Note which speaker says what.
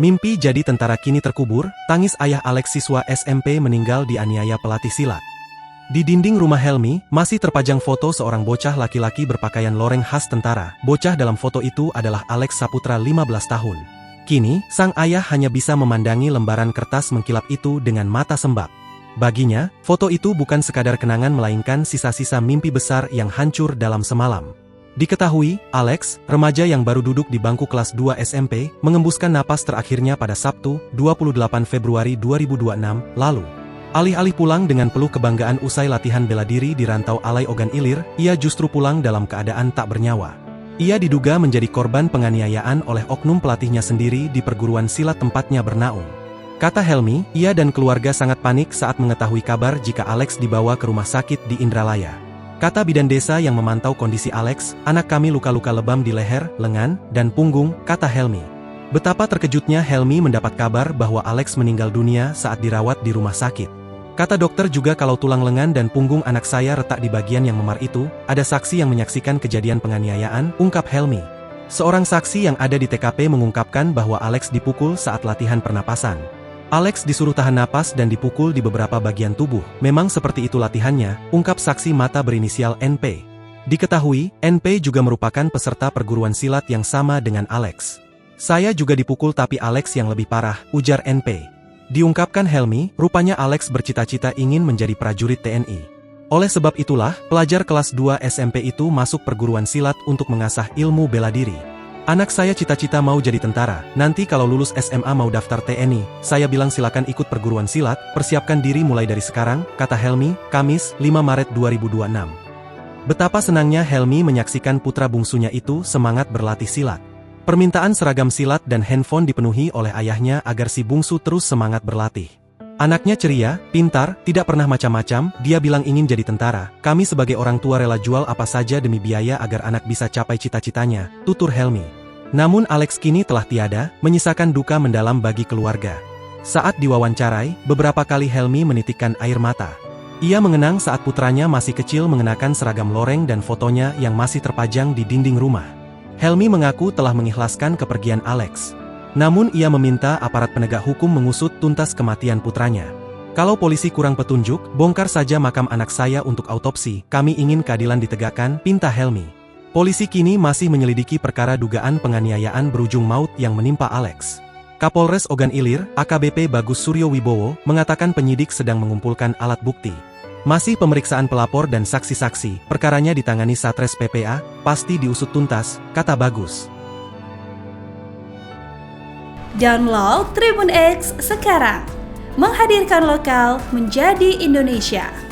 Speaker 1: Mimpi jadi tentara kini terkubur, tangis ayah Alex siswa SMP meninggal dianiaya pelatih silat. Di dinding rumah Helmi, masih terpajang foto seorang bocah laki-laki berpakaian loreng khas tentara. Bocah dalam foto itu adalah Alex Saputra 15 tahun. Kini, sang ayah hanya bisa memandangi lembaran kertas mengkilap itu dengan mata sembab. Baginya, foto itu bukan sekadar kenangan melainkan sisa-sisa mimpi besar yang hancur dalam semalam. Diketahui, Alex, remaja yang baru duduk di bangku kelas 2 SMP, mengembuskan napas terakhirnya pada Sabtu, 28 Februari 2026, lalu. Alih-alih pulang dengan peluh kebanggaan usai latihan bela diri di Rantau Alai Ogan Ilir, ia justru pulang dalam keadaan tak bernyawa. Ia diduga menjadi korban penganiayaan oleh oknum pelatihnya sendiri di perguruan silat tempatnya bernaung. Kata Helmi, ia dan keluarga sangat panik saat mengetahui kabar jika Alex dibawa ke rumah sakit di Indralaya. Kata bidan desa yang memantau kondisi Alex, anak kami luka-luka lebam di leher, lengan, dan punggung, kata Helmi. Betapa terkejutnya Helmi mendapat kabar bahwa Alex meninggal dunia saat dirawat di rumah sakit. Kata dokter juga kalau tulang lengan dan punggung anak saya retak di bagian yang memar itu, ada saksi yang menyaksikan kejadian penganiayaan, ungkap Helmi. Seorang saksi yang ada di TKP mengungkapkan bahwa Alex dipukul saat latihan pernapasan. Alex disuruh tahan napas dan dipukul di beberapa bagian tubuh. Memang seperti itu latihannya, ungkap saksi mata berinisial NP. Diketahui, NP juga merupakan peserta perguruan silat yang sama dengan Alex. Saya juga dipukul tapi Alex yang lebih parah, ujar NP. Diungkapkan Helmi, rupanya Alex bercita-cita ingin menjadi prajurit TNI. Oleh sebab itulah, pelajar kelas 2 SMP itu masuk perguruan silat untuk mengasah ilmu bela diri. Anak saya cita-cita mau jadi tentara, nanti kalau lulus SMA mau daftar TNI, saya bilang silakan ikut perguruan silat, persiapkan diri mulai dari sekarang, kata Helmi, Kamis, 5 Maret 2026. Betapa senangnya Helmi menyaksikan putra bungsunya itu semangat berlatih silat. Permintaan seragam silat dan handphone dipenuhi oleh ayahnya agar si bungsu terus semangat berlatih. Anaknya ceria, pintar, tidak pernah macam-macam, dia bilang ingin jadi tentara. Kami sebagai orang tua rela jual apa saja demi biaya agar anak bisa capai cita-citanya, tutur Helmi. Namun Alex kini telah tiada, menyisakan duka mendalam bagi keluarga. Saat diwawancarai, beberapa kali Helmi menitikkan air mata. Ia mengenang saat putranya masih kecil mengenakan seragam loreng dan fotonya yang masih terpajang di dinding rumah. Helmi mengaku telah mengikhlaskan kepergian Alex. Namun ia meminta aparat penegak hukum mengusut tuntas kematian putranya. Kalau polisi kurang petunjuk, bongkar saja makam anak saya untuk autopsi, kami ingin keadilan ditegakkan, pinta Helmi. Polisi kini masih menyelidiki perkara dugaan penganiayaan berujung maut yang menimpa Alex. Kapolres Ogan Ilir, AKBP Bagus Suryo Wibowo, mengatakan penyidik sedang mengumpulkan alat bukti. Masih pemeriksaan pelapor dan saksi-saksi, perkaranya ditangani Satres PPA, pasti diusut tuntas, kata Bagus.
Speaker 2: Download Tribun X sekarang, menghadirkan lokal menjadi Indonesia.